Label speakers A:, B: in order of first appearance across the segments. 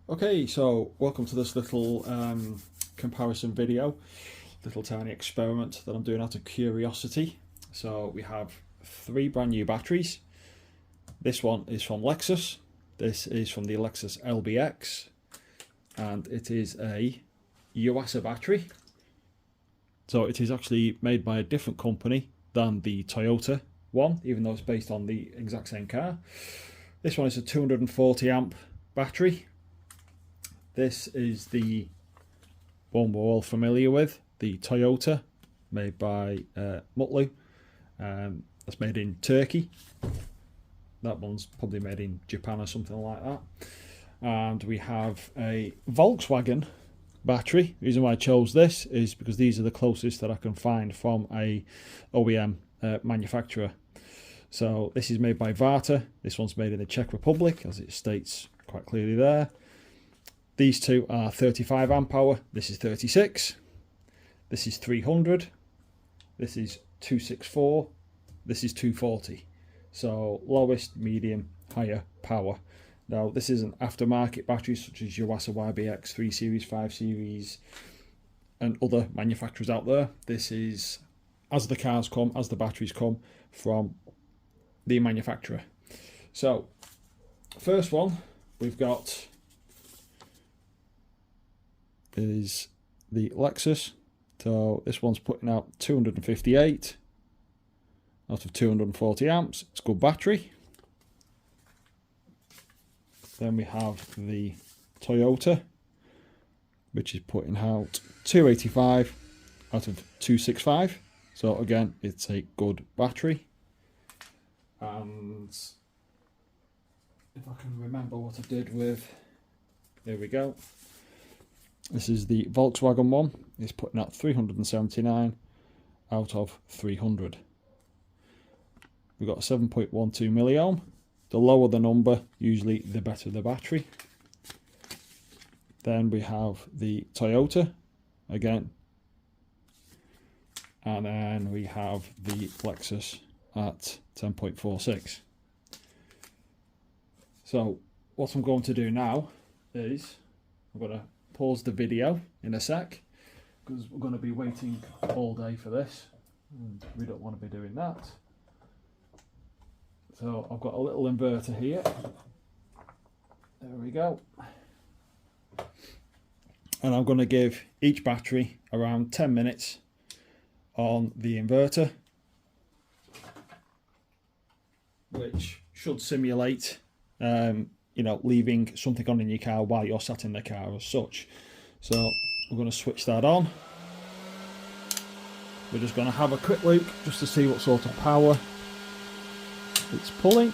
A: Okay, so welcome to this little comparison video, little tiny experiment that I'm doing out of curiosity. So we have three brand new batteries. This one is from Lexus, this is from the Lexus LBX, and it is a Yaris battery. So it is actually made by a different company than the Toyota one, even though it's based on the exact same car. This one is a 240 amp battery. This is the one we're all familiar with, the Toyota, made by Mutlu. That's made in Turkey. That one's probably made in Japan or something like that. And we have a Volkswagen battery. The reason why I chose this is because these are the closest that I can find from a OEM manufacturer. So this is made by Varta. This one's made in the Czech Republic, as it states quite clearly there. These two are 35 amp hour. This is 36. This is 300. This is 264. This is 240. So lowest, medium, higher power. Now this isn't aftermarket batteries such as Yaris YBX 3 Series, 5 Series and other manufacturers out there. This is as the cars come, as the batteries come from the manufacturer. So first one we've got is the Lexus. So this one's putting out 258 out of 240 amps. It's a good battery. Then we have the Toyota, which is putting out 285 out of 265. So again, it's a good battery. And if I can remember what I did with, there we go. This is the Volkswagen one. It's putting out 379 out of 300. We've got a 7.12 milliohm. The lower the number, usually the better the battery. Then we have the Toyota again. And then we have the Lexus at 10.46. So what I'm going to do now is I'm going to pause the video in a sec because we're going to be waiting all day for this and we don't want to be doing that. So I've got a little inverter here. There we go. And I'm going to give each battery around 10 minutes on the inverter, which should simulate leaving something on in your car while you're sat in the car as such. So we're going to switch that on. We're just going to have a quick look just to see what sort of power it's pulling.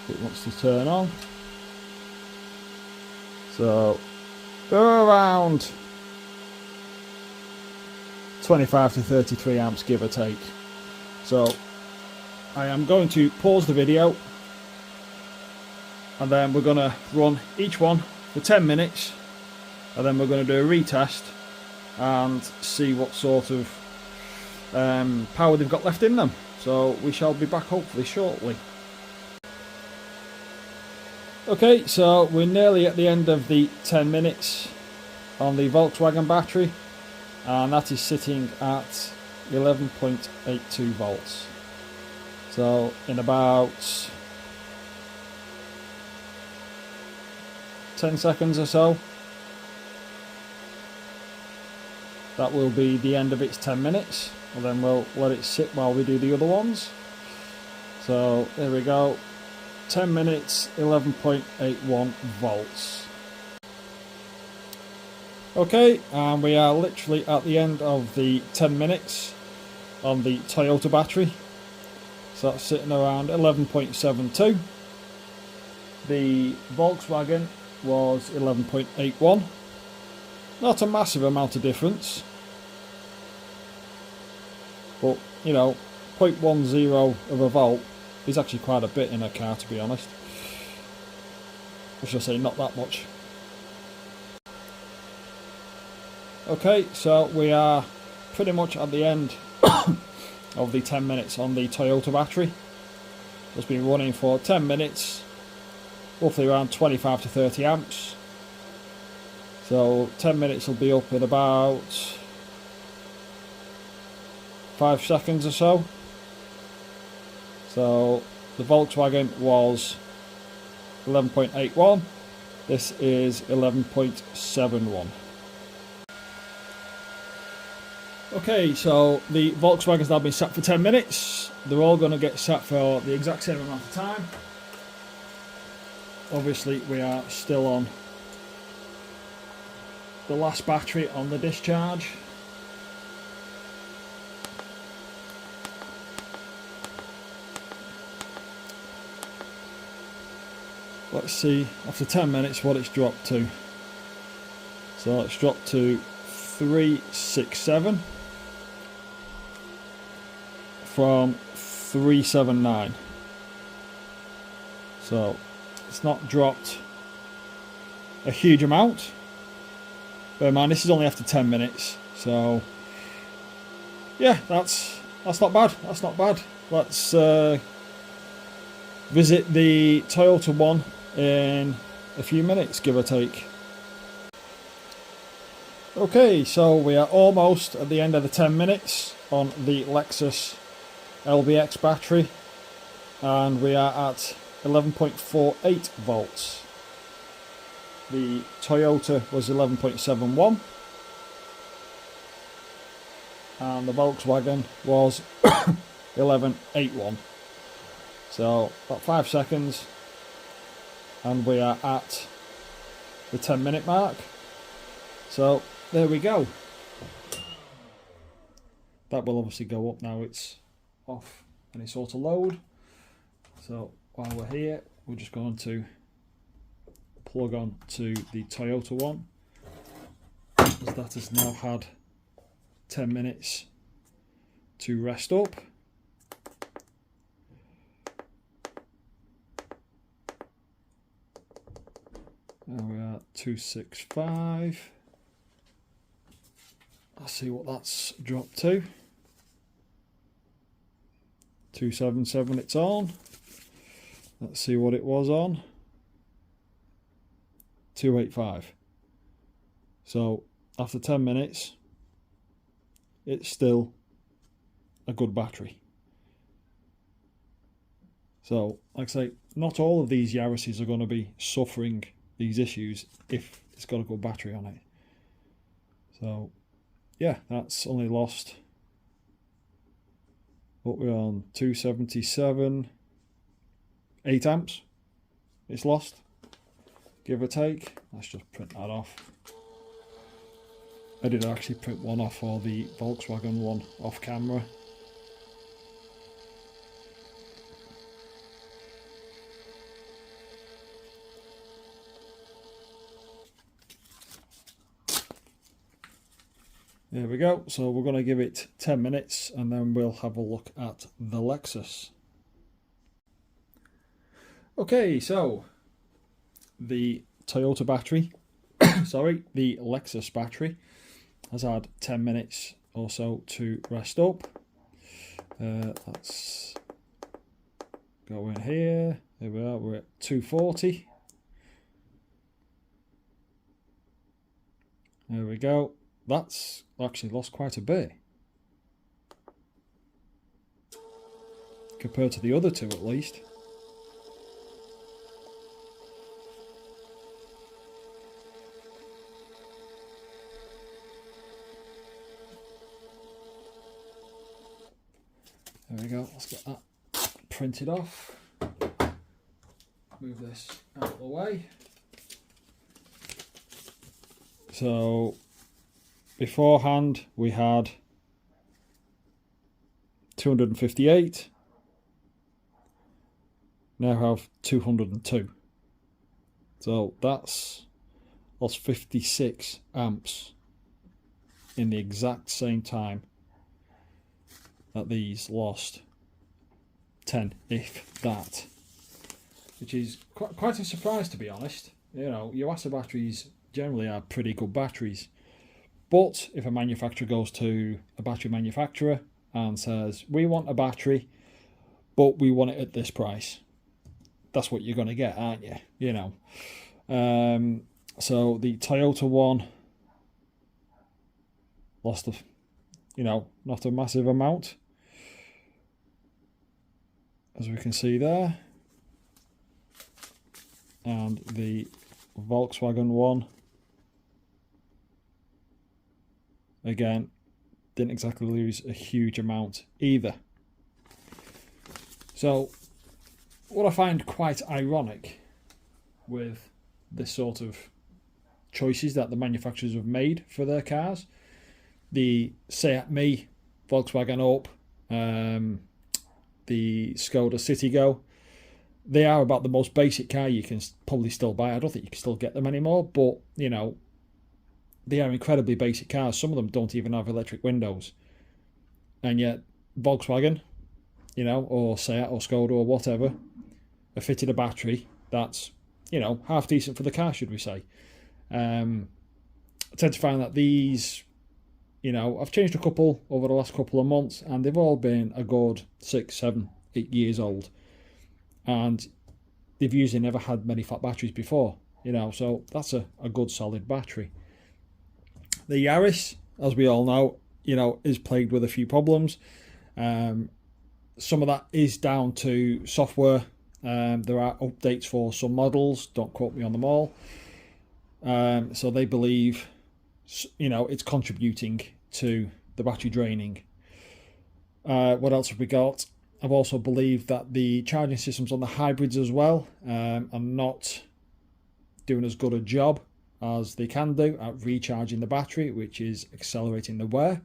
A: It wants to turn on. So around 25 to 33 amps, give or take. So I am going to pause the video and then we're going to run each one for 10 minutes and then we're going to do a retest and see what sort of power they've got left in them. So we shall be back hopefully shortly. Okay, so we're nearly at the end of the 10 minutes on the Volkswagen battery, and that is sitting at 11.82 volts. So in about 10 seconds or so, that will be the end of its 10 minutes, and then we'll let it sit while we do the other ones. So there we go, 10 minutes, 11.81 volts. Okay, and we are literally at the end of the 10 minutes on the Toyota battery. So that's sitting around 11.72. The Volkswagen was 11.81. Not a massive amount of difference, but you know, 0.10 of a volt is actually quite a bit in a car, to be honest. I should say not that much. Okay, so we are pretty much at the end of the 10 minutes on the Toyota battery. It's been running for 10 minutes roughly around 25 to 30 amps. So 10 minutes will be up in about 5 seconds or so. So the Volkswagen was 11.81. This is 11.71. Okay, so the Volkswagen's now been sat for 10 minutes. They're all going to get sat for the exact same amount of time. Obviously, we are still on the last battery on the discharge. Let's see after 10 minutes what it's dropped to. So it's dropped to 367 from 379. So it's not dropped a huge amount. Bear in mind, this is only after 10 minutes. So yeah, that's not bad. That's not bad. Let's visit the Toyota one in a few minutes, give or take. Okay, so we are almost at the end of the 10 minutes on the Lexus LBX battery, and we are at 11.48 volts. The Toyota was 11.71 and the Volkswagen was 11.81. So about 5 seconds and we are at the 10-minute mark. So there we go. That will obviously go up now it's off any sort of load. So while we're here, we're just going to plug on to the Toyota one, as that has now had 10 minutes to rest up. Now we are at 265. Let's see what that's dropped to. 277 it's on. Let's see what it was on. 285. So after 10 minutes it's still a good battery. So like I say, not all of these Yarises are going to be suffering these issues if it's got a good battery on it. So yeah, that's only lost, what we're on, 277, 8 amps it's lost, give or take. Let's just print that off. I did actually print one off for the Volkswagen one off camera. There we go. So we're going to give it 10 minutes and then we'll have a look at the Lexus. Okay, so the Toyota battery, sorry, the Lexus battery has had 10 minutes or so to rest up. Let's go in here. There we are, we're at 240. There we go. That's actually lost quite a bit compared to the other two, at least. There we go. Let's get that printed off. Move this out of the way. So beforehand we had 258, now have 202. So that's lost 56 amps in the exact same time that these lost 10, if that, which is quite a surprise, to be honest. You know, Yuasa batteries generally are pretty good batteries, but if a manufacturer goes to a battery manufacturer and says, we want a battery but we want it at this price, that's what you're going to get, aren't you? You know. So the Toyota one lost a, not a massive amount, as we can see there. And the Volkswagen one, again, didn't exactly lose a huge amount either. So what I find quite ironic with this sort of choices that the manufacturers have made for their cars, the Seat Me, Volkswagen Up, the Skoda Citigo, they are about the most basic car you can probably still buy. I don't think you can still get them anymore, but, they are incredibly basic cars. Some of them don't even have electric windows. And yet Volkswagen, or Seat or Skoda or whatever, have fitted a battery that's, half decent for the car, should we say. I tend to find that these, I've changed a couple over the last couple of months, and they've all been a good 6, 7, 8 years old. And they've usually never had many fat batteries before, so that's a good solid battery. The Yaris, as we all know, is plagued with a few problems. Some of that is down to software. There are updates for some models, don't quote me on them all. So they believe, it's contributing to the battery draining. What else have we got? I've also believed that the charging systems on the hybrids as well are not doing as good a job as they can do at recharging the battery, which is accelerating the wear.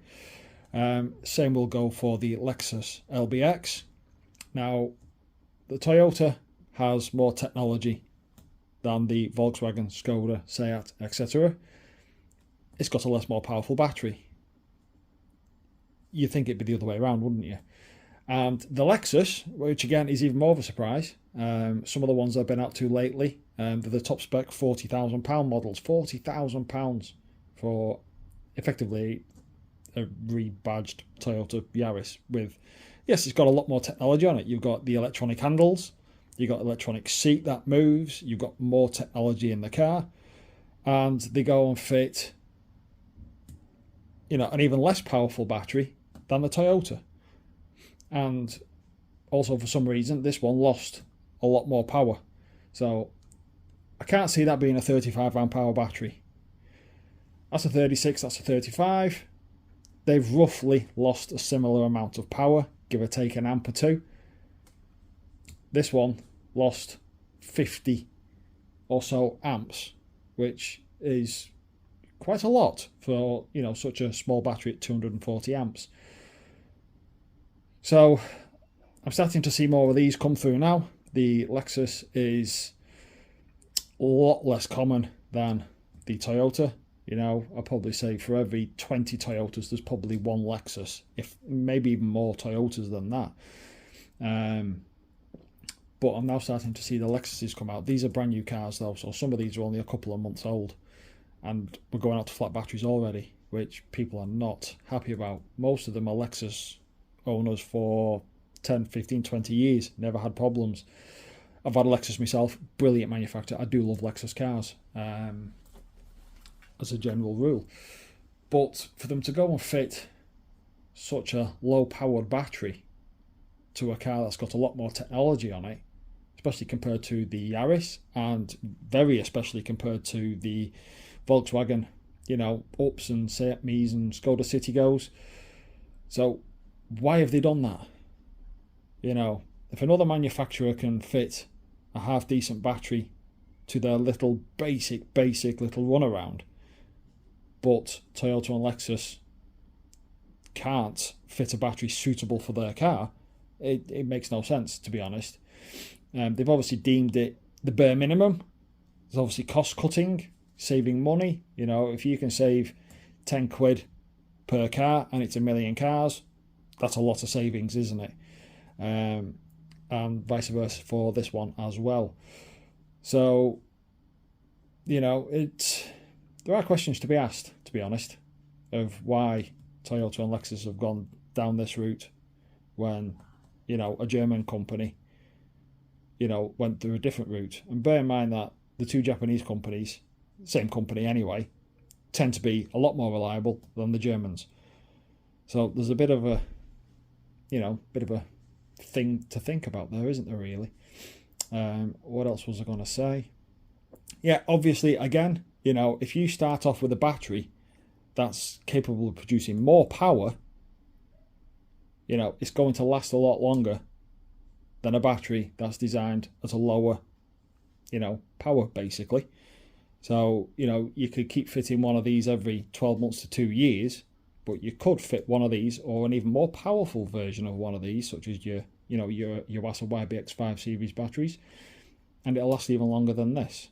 A: Same will go for the Lexus LBX. Now, the Toyota has more technology than the Volkswagen, Skoda, Seat, etc. It's got a more powerful battery. You'd think it'd be the other way around, wouldn't you? And the Lexus, which again is even more of a surprise, some of the ones I've been out to lately, they're the top spec £40,000 models. £40,000 for effectively a rebadged Toyota Yaris with, yes, it's got a lot more technology on it. You've got the electronic handles, you've got electronic seat that moves, you've got more technology in the car, and they go and fit, an even less powerful battery than the Toyota. And also, for some reason, this one lost a lot more power. So I can't see that being a 35 amp hour battery. That's a 36, that's a 35. They've roughly lost a similar amount of power, give or take an amp or two. This one lost 50 or so amps, which is quite a lot for, such a small battery at 240 amps. So I'm starting to see more of these come through now. The Lexus is a lot less common than the Toyota. I'll probably say for every 20 Toyotas, there's probably one Lexus, if maybe even more Toyotas than that. But I'm now starting to see the Lexuses come out. These are brand new cars though, so some of these are only a couple of months old. And we're going out to flat batteries already, which people are not happy about. Most of them are Lexus owners for 10, 15, 20 years, never had problems. I've had a Lexus myself, brilliant manufacturer. I do love Lexus cars as a general rule. But for them to go and fit such a low-powered battery to a car that's got a lot more technology on it, especially compared to the Yaris, and very especially compared to the Volkswagen, Ups and Seat Me's and Skoda Citigos. So why have they done that? If another manufacturer can fit a half-decent battery to their little basic little runaround, but Toyota and Lexus can't fit a battery suitable for their car, it makes no sense, to be honest. They've obviously deemed it the bare minimum. There's obviously cost-cutting, saving money. If you can save 10 quid per car and it's a million cars, that's a lot of savings, isn't it? And vice versa for this one as well. So, there are questions to be asked, to be honest, of why Toyota and Lexus have gone down this route when, a German company you know, went through a different route. And bear in mind that the two Japanese companies, same company anyway, tend to be a lot more reliable than the Germans. So there's a bit of a, you know, thing to think about there, isn't there, really? What else was I going to say? Yeah, obviously, again, you know, if you start off with a battery that's capable of producing more power, you know, it's going to last a lot longer than a battery that's designed at a lower, you know, power, basically. So, you know, you could keep fitting one of these every 12 months to 2 years, but you could fit one of these or an even more powerful version of one of these, such as your Yaris YBX 5 series batteries, and it'll last even longer than this.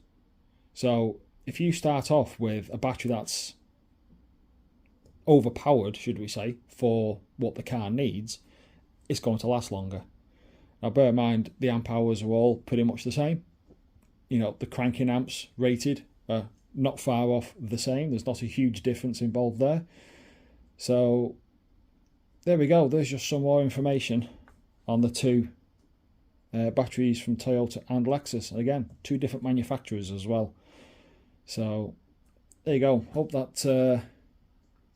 A: So if you start off with a battery that's overpowered, should we say, for what the car needs, it's going to last longer. Now bear in mind, the amp hours are all pretty much the same. You know, the cranking amps rated are not far off the same. There's not a huge difference involved there. So there we go. There's just some more information on the two batteries from Toyota and Lexus. And again, two different manufacturers as well. So there you go. Hope that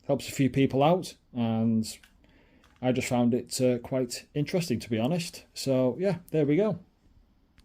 A: helps a few people out. And I just found it quite interesting, to be honest. So yeah, there we go.